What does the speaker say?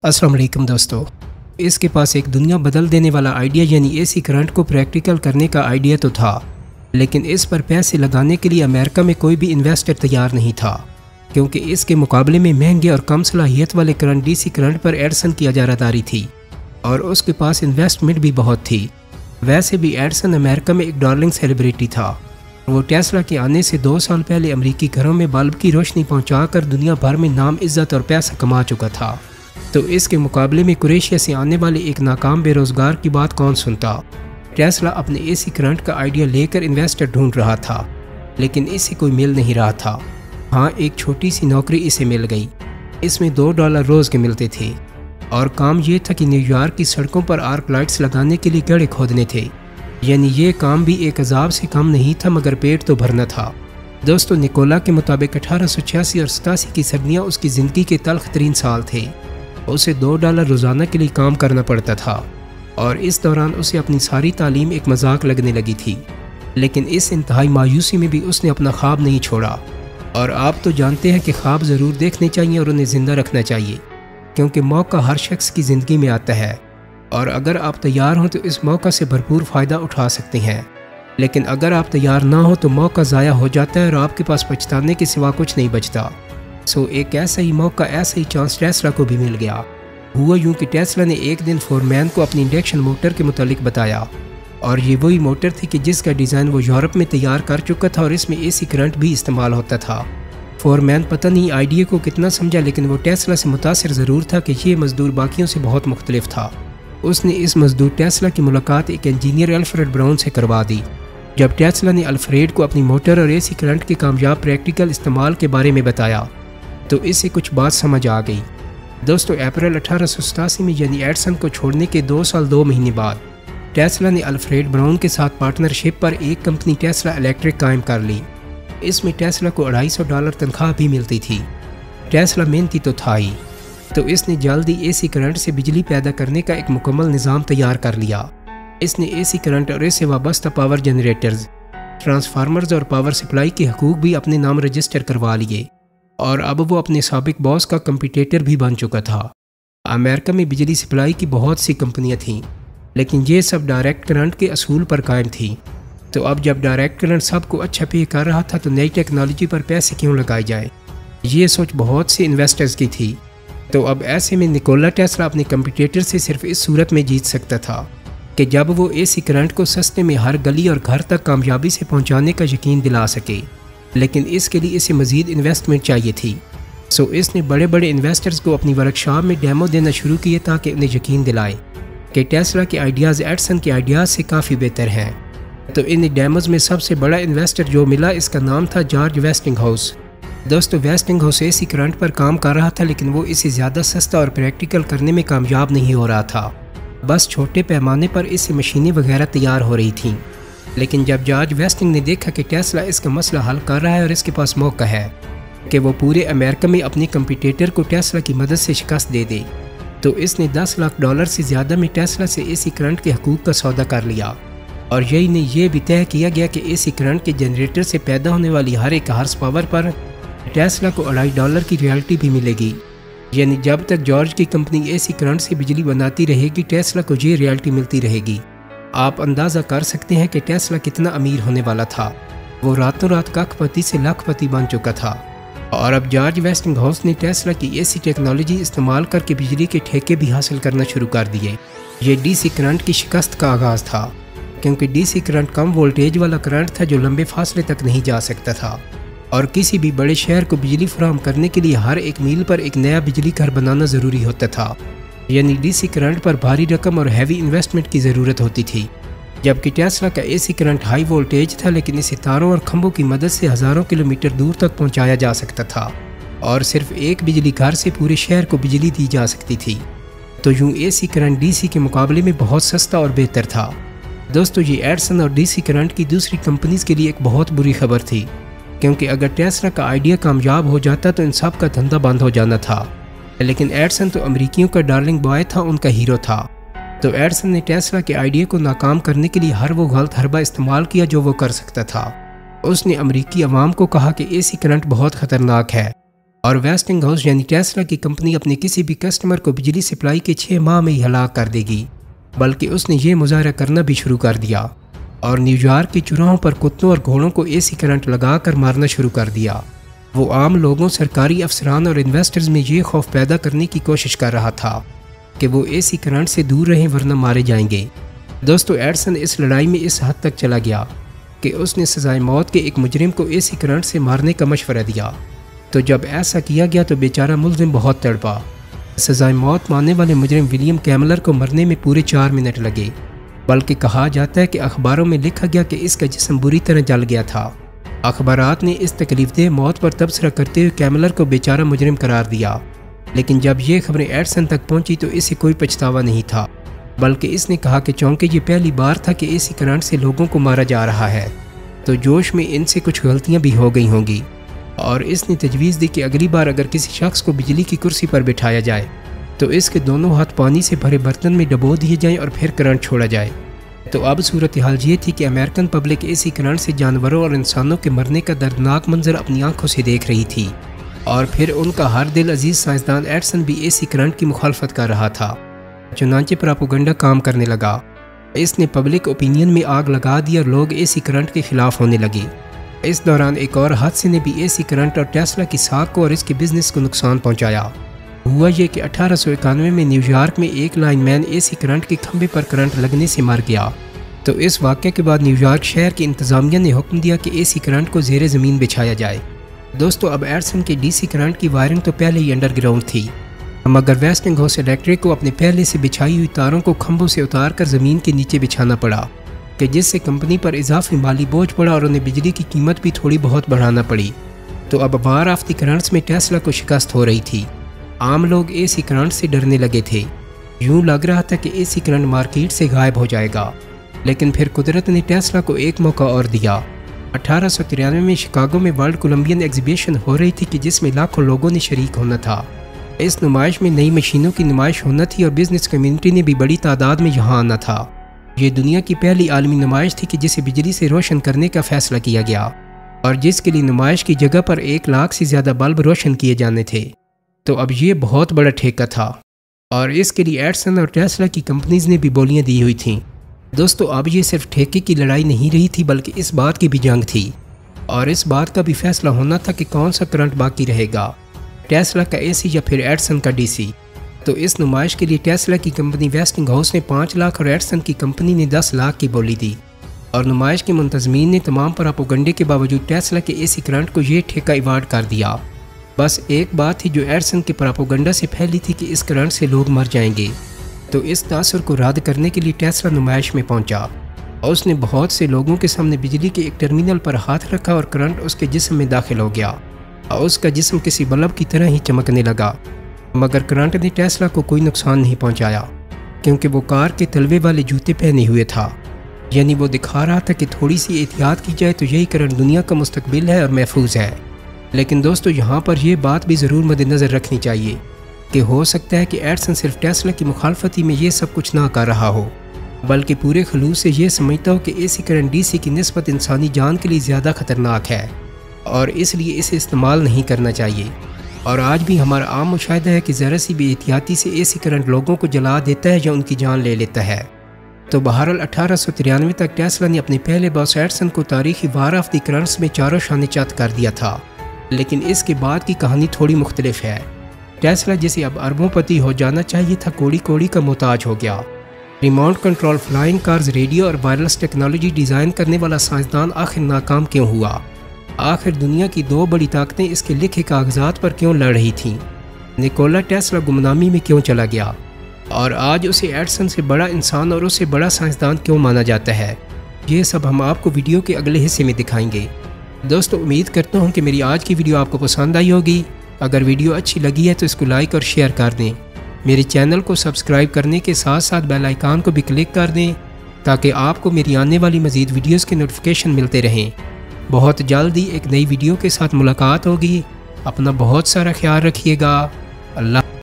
अस्सलाम वालेकुम दोस्तों। इसके पास एक दुनिया बदल देने वाला आइडिया यानी एसी करंट को प्रैक्टिकल करने का आइडिया तो था, लेकिन इस पर पैसे लगाने के लिए अमेरिका में कोई भी इन्वेस्टर तैयार नहीं था, क्योंकि इसके मुकाबले में महंगे और कम सलाहियत वाले करंट डीसी करंट पर एडिसन की इजारादारी थी और उसके पास इन्वेस्टमेंट भी बहुत थी। वैसे भी एडिसन अमेरिका में एक डार्लिंग सेलिब्रिटी था। वो टेस्ला के आने से 2 साल पहले अमेरिकी घरों में बल्ब की रोशनी पहुंचाकर दुनिया भर में नाम, इज्जत और पैसा कमा चुका था। तो इसके मुकाबले में क्रोएशिया से आने वाले एक नाकाम बेरोजगार की बात कौन सुनता। टेस्ला अपने एसी करंट का आइडिया लेकर इन्वेस्टर ढूंढ रहा था, लेकिन इसे कोई मिल नहीं रहा था। हाँ, एक छोटी सी नौकरी इसे मिल गई। इसमें $2 रोज़ के मिलते थे और काम ये था कि न्यूयॉर्क की सड़कों पर आर्क लाइट्स लगाने के लिए गड्ढे खोदने थे। यानी ये काम भी एक अजाब से कम नहीं था, मगर पेट तो भरना था। दोस्तों, निकोला के मुताबिक 1886 और 87 की सर्दियाँ उसकी ज़िंदगी के तल्ख तरीन साल थे। उसे $2 रोज़ाना के लिए काम करना पड़ता था और इस दौरान उसे अपनी सारी तालीम एक मजाक लगने लगी थी। लेकिन इस इंतहाई मायूसी में भी उसने अपना ख्वाब नहीं छोड़ा। और आप तो जानते हैं कि ख्वाब ज़रूर देखने चाहिए और उन्हें ज़िंदा रखना चाहिए, क्योंकि मौका हर शख्स की ज़िंदगी में आता है और अगर आप तैयार हों तो इस मौका से भरपूर फ़ायदा उठा सकते हैं। लेकिन अगर आप तैयार ना हो तो मौका ज़ाया हो जाता है और आपके पास पछताने के सिवा कुछ नहीं बचता। एक ऐसा ही मौका, ऐसा ही चांस टेस्ला को भी मिल गया। हुआ यूं कि टेस्ला ने एक दिन फोरमैन को अपनी इंडक्शन मोटर के मुतालिक बताया और ये वही मोटर थी कि जिसका डिज़ाइन वो यूरोप में तैयार कर चुका था और इसमें एसी करंट भी इस्तेमाल होता था। फोरमैन पता नहीं आइडिया को कितना समझा, लेकिन वो टेस्ला से मुतासिर ज़रूर था कि ये मज़दूर बाकियों से बहुत मुख्तलिफ था। उसने इस मज़दूर टेस्ला की मुलाकात एक इंजीनियर अल्फ्रेड ब्राउन से करवा दी। जब टेस्ला ने अल्फ्रेड को अपनी मोटर और एसी करंट के कामयाब प्रैक्टिकल इस्तेमाल के बारे में बताया तो इसे कुछ बात समझ आ गई। दोस्तों, अप्रैल 1887 में यानी एडिसन को छोड़ने के 2 साल 2 महीने बाद टेस्ला ने अल्फ्रेड ब्राउन के साथ पार्टनरशिप पर एक कंपनी टेस्ला इलेक्ट्रिक कायम कर ली। इसमें टेस्ला को $250 तनख्वाह भी मिलती थी। टेस्ला मेहनती तो था ही, तो इसने जल्दी एसी करंट से बिजली पैदा करने का एक मुकम्मल निज़ाम तैयार कर लिया। इसने एसी करंट और इससे वाबस्ता पावर जनरेटर्स, ट्रांसफार्मर्स और पावर सप्लाई के हकूक़ भी अपने नाम रजिस्टर करवा लिए और अब वो अपने साबिक बॉस का कंपटीटर भी बन चुका था। अमेरिका में बिजली सप्लाई की बहुत सी कंपनियां थीं, लेकिन ये सब डायरेक्ट करंट के असूल पर कायम थी। तो अब जब डायरेक्ट करंट सबको अच्छा पे कर रहा था तो नई टेक्नोलॉजी पर पैसे क्यों लगाए जाए, ये सोच बहुत से इन्वेस्टर्स की थी। तो अब ऐसे में निकोला टेस्ला अपने कंपटीटर से सिर्फ इस सूरत में जीत सकता था कि जब वो एसी करंट को सस्ते में हर गली और घर तक कामयाबी से पहुँचाने का यकीन दिला सके। लेकिन इसके लिए इसे मज़ीद इन्वेस्टमेंट चाहिए थी। इसने बड़े बड़े इन्वेस्टर्स को अपनी वर्कशॉप में डेमो देना शुरू किए ताकि उन्हें यकीन दिलाए कि टेस्ला के आइडियाज़ एडिसन के आइडियाज़ से काफ़ी बेहतर हैं। तो इन डेमोज़ में सबसे बड़ा इन्वेस्टर जो मिला, इसका नाम था जॉर्ज वेस्टिंगहाउस। दोस्तों, वेस्टिंगहाउस एसी करंट पर काम कर रहा था, लेकिन वो इसे ज़्यादा सस्ता और प्रैक्टिकल करने में कामयाब नहीं हो रहा था। बस छोटे पैमाने पर इससे मशीनें वगैरह तैयार हो रही थीं। लेकिन जब जॉर्ज वेस्टिंग ने देखा कि टेस्ला इसका मसला हल कर रहा है और इसके पास मौका है कि वो पूरे अमेरिका में अपने कंपटीटर को टेस्ला की मदद से शिकस्त दे दे, तो इसने $10 लाख से ज़्यादा में टेस्ला से एसी करंट के हकूक़ का सौदा कर लिया। और यही ने यह भी तय किया गया कि एसी करंट के जनरेटर से पैदा होने वाली हर एक हार्स पावर पर टेस्ला को $2.5 की रॉयल्टी भी मिलेगी। यानी जब तक जॉर्ज की कंपनी एसी करंट से बिजली बनाती रहेगी, टेस्ला को ये रॉयल्टी मिलती रहेगी। आप अंदाज़ा कर सकते हैं कि टेस्ला कितना अमीर होने वाला था। वो रातों रात करोड़पति से लाखपति बन चुका था। और अब जॉर्ज वेस्टिंगहाउस ने टेस्ला की एसी टेक्नोलॉजी इस्तेमाल करके बिजली के ठेके भी हासिल करना शुरू कर दिए। ये डीसी करंट की शिकस्त का आगाज़ था, क्योंकि डीसी करंट कम वोल्टेज वाला करंट था जो लंबे फासले तक नहीं जा सकता था और किसी भी बड़े शहर को बिजली फराहम करने के लिए हर एक मील पर एक नया बिजली घर बनाना ज़रूरी होता था। यानी डीसी करंट पर भारी रकम और हैवी इन्वेस्टमेंट की ज़रूरत होती थी। जबकि टेस्ला का एसी करंट हाई वोल्टेज था, लेकिन इसे तारों और खंभों की मदद से हज़ारों किलोमीटर दूर तक पहुंचाया जा सकता था और सिर्फ एक बिजली घर से पूरे शहर को बिजली दी जा सकती थी। तो यूँ एसी करंट डीसी के मुकाबले में बहुत सस्ता और बेहतर था। दोस्तों, ये एडिसन और डीसी करंट की दूसरी कंपनीज़ के लिए एक बहुत बुरी खबर थी, क्योंकि अगर टेस्ला का आइडिया कामयाब हो जाता तो इन सब का धंधा बंद हो जाना था। लेकिन एडिसन तो अमेरिकियों का डार्लिंग बॉय था, उनका हीरो था। तो एडिसन ने टेस्ला के आइडिया को नाकाम करने के लिए हर वो गलत हरबा इस्तेमाल किया जो वो कर सकता था। उसने अमेरिकी अवाम को कहा कि एसी करंट बहुत ख़तरनाक है اور ویسٹنگ ہاؤس یعنی ٹیسلا کی کمپنی اپنے کسی بھی کسٹمر کو بجلی سپلائی کے 6 ماہ میں ہی ہلاک کر دے گی، بلکہ اس نے یہ مظاہرہ کرنا بھی شروع کر دیا اور نیو یارک کے چوراہوں پر کتوں اور گھوڑوں کو اے سی کرنٹ لگا کر مارنا شروع کر دیا۔ وہ عام لوگوں، سرکاری افسران اور انویسٹرز میں یہ خوف پیدا کرنے کی کوشش کر رہا تھا کہ وہ اے سی کرنٹ سے دور رہیں ورنہ مارے جائیں گے۔ دوستو، ایڈسن اس لڑائی میں اس حد تک چلا گیا کہ اس نے سزائے موت کے ایک مجرم کو اے سی کرنٹ سے مارنے کا مشورہ دیا۔ تو جب ایسا کیا گیا تو بیچارہ ملزم بہت تڑپا۔ سزائے موت ماننے والے مجرم ولیم کیملر کو مرنے میں پورے 4 منٹ لگے، بلکہ کہا جاتا ہے کہ اخباروں میں لکھا گیا کہ اس کا جسم بری طرح جل گیا تھا۔ اخبارات نے اس تکلیف دہ موت پر تبصرہ کرتے ہوئے کیملر کو بیچارہ مجرم قرار دیا، لیکن جب یہ خبریں ایڈسن تک پہنچی تو اسے کوئی پچھتاوا نہیں تھا، بلکہ اس نے کہا کہ چونکہ یہ پہلی بار تھا کہ اے سی کرنٹ سے لوگوں کو مارا جا رہا ہے تو جوش میں ان سے کچھ غلطیاں بھی ہو گئی ہوں گی، اور اس نے تجویز دی کہ اگلی بار اگر کسی شخص کو بجلی کی کرسی پر بٹھایا جائے تو اس کے دونوں ہاتھ پانی سے بھرے برتن میں ڈبو دیے جائیں اور پھر کرنٹ چھوڑا جائے۔ تو اب صورتحال یہ تھی کہ American public A C current سے جانوروں اور انسانوں کے مرنے کا دردناک منظر اپنی آنکھوں سے دیکھ رہی تھی، اور پھر ان کا ہر دل عزیز سائنسدان ایڈسن بھی اے سی کرنٹ کی مخالفت کر رہا تھا۔ چنانچہ پراپوگنڈا کام کرنے لگا۔ اس نے پبلک اوپینین میں آگ لگا دی اور لوگ اے سی کرنٹ کے خلاف ہونے لگے۔ اس دوران ایک اور حادثے نے بھی اے سی کرنٹ اور ٹیسلا کی ساکھ کو اور اس کے بزنس کو نقصان پہنچایا۔ ہوا یہ کہ 1891 میں نیو یارک میں ایک لائن مین اے سی کرنٹ کے کھمبے پر کرنٹ لگنے سے مر گیا۔ تو اس واقعے کے بعد نیو یارک شہر کی انتظامیہ نے حکم دیا کہ اے سی کرنٹ کو زیر زمین بچھایا جائے۔ دوستو، اب ایڈسن کے ڈی سی کرنٹ کی وائرنگ تو پہلے ہی انڈر گراؤنڈ تھی، مگر ویسٹنگ ہاؤس الیکٹرک کو اپنے پہلے سے بچھائی ہوئی تاروں کو کھمبوں سے اتار کر زمین کے نیچے بچھانا پڑا، کہ جس سے کمپنی پر اضافی مالی بوجھ پڑا اور انہیں بجلی کی قیمت بھی تھوڑی بہت بڑھانا پڑی۔ تو اب وار آف دی کرنٹس میں ٹیسلا کو شکست ہو رہی تھی۔ عام لوگ اے سی کرنٹ سے ڈرنے لگے تھے۔ یوں لگ رہا تھا کہ اے سی کرنٹ مارکیٹ سے غائب ہو جائے گا، لیکن پھر قدرت نے ٹیسلا کو ایک موقع اور دیا۔ 1893 میں شکاگو میں ورلڈ کولمبین ایگزیبیشن ہو رہی تھی کہ جس میں لاکھوں لوگوں نے شریک ہونا تھا۔ اس نمائش میں نئی مشینوں کی نمائش ہونا تھی اور بزنس کمیونٹی نے بھی بڑی تعداد میں یہاں آنا تھا۔ یہ دنیا کی پہلی عالمی نمائش تھی کہ جسے بجلی سے روشن کرنے کا فیصلہ کیا گیا، اور جس کے لیے نمائش کی جگہ پر 1 لاکھ سے زیادہ بلب روشن کیے جانے تھے۔ تو اب یہ بہت بڑا ٹھیکہ تھا، اور اس کے لیے ایڈسن اور ٹیسلا کی کمپنیز نے بھی بولیاں دی ہوئی تھیں۔ دوستو، اب یہ صرف ٹھیکے کی لڑائی نہیں رہی تھی، بلکہ اس بات کی بھی جنگ تھی، اور اس بات کا بھی فیصلہ ہونا تھا کہ کون سا کرنٹ باقی رہے گا، ٹیسلا کا اے سی یا پھر ایڈسن کا ڈی سی۔ تو اس نمائش کے لیے ٹیسلا کی کمپنی ویسٹنگ ہاؤس نے 5 لاکھ اور ایڈسن کی کمپنی نے 10 لاکھ کی بولی دی، اور نمائش کے منتظمین نے تمام پراپوگنڈے کے باوجود ٹیسلا کے اے سی کرنٹ کو یہ ٹھیکہ ایوارڈ کر دیا۔ بس ایک بات تھی جو ایڈسن کے پراپوگنڈا سے پھیلی تھی کہ اس کرنٹ سے لوگ مر جائیں گے۔ تو اس تاثر کو رد کرنے کے لیے ٹیسلا نمائش میں پہنچا، اور اس نے بہت سے لوگوں کے سامنے بجلی کے ایک ٹرمینل پر ہاتھ رکھا اور کرنٹ اس کے جسم میں داخل ہو گیا، اور اس کا جسم کسی بلب کی طرح ہی چمکنے لگا۔ مگر کرنٹ نے ٹیسلا کو کوئی نقصان نہیں پہنچایا، کیونکہ وہ کار کے تلوے والے جوتے پہنے ہوئے تھا، یعنی وہ دکھا رہا تھا کہ تھوڑی سی احتیاط کی جائے تو یہی کرنٹ دنیا کا مستقبل ہے اور محفوظ ہے۔ لیکن دوستو، یہاں پر یہ بات بھی ضرور مد نظر رکھنی چاہیے کہ ہو سکتا ہے کہ ایڈسن صرف ٹیسلا کی مخالفتی میں یہ سب کچھ نہ کر رہا ہو، بلکہ پورے خلوص سے یہ سمجھتا ہو کہ اے سی کرنٹ ڈی سی کی نسبت انسانی جان کے لیے زیادہ خطرناک ہے، اور اس لیے اسے استعمال نہیں کرنا چاہیے۔ اور آج بھی ہمارا عام مشاہدہ ہے کہ ذرا سی بے احتیاطی سے اے سی کرنٹ لوگوں کو جلا دیتا ہے یا ان کی جان لے لیتا ہے۔ تو بہرحال 1893 تک ٹیسلا نے اپنے پہلے باس ایڈسن کو تاریخی وار آف دی کرنٹس میں چاروں شانے چت کر دیا تھا، لیکن اس کے بعد کی کہانی تھوڑی مختلف ہے۔ ٹیسلا جسے اب اربوں پتی ہو جانا چاہیے تھا، کوڑی کوڑی کا محتاج ہو گیا۔ Remote control flying cars, radio اور وائرلیس ٹیکنالوجی ڈیزائن کرنے والا سائنسدان آخر ناکام کیوں ہوا؟ آخر دنیا کی 2 بڑی طاقتیں اس کے لکھے کاغذات پر کیوں لڑ رہی تھیں؟ نیکولا ٹیسلا گمنامی میں کیوں چلا گیا؟ اور آج اسے ایڈسن سے بڑا انسان اور اسے بڑا سائنسدان کیوں مانا جاتا ہے؟ یہ سب ہم آپ کو ویڈیو کے اگلے حصے میں دکھائیں گے۔ دوستو، امید کرتا ہوں کہ میری آج کی ویڈیو آپ کو پسند آئی ہوگی۔ اگر ویڈیو اچھی لگی ہے تو اس کو لائک اور شیئر کر دیں۔ میرے چینل کو سبسکرائب کرنے کے ساتھ ساتھ بیل آئیکن کو بھی کلک کر دیں تاکہ آپ کو میری آنے والی مزید ویڈیوز کے نوٹیفیکیشن ملتے رہیں۔ بہت جلد ہی ایک نئی ویڈیو کے ساتھ ملاقات ہوگی۔ اپنا بہت سارا خیال رکھیے گا۔ اللہ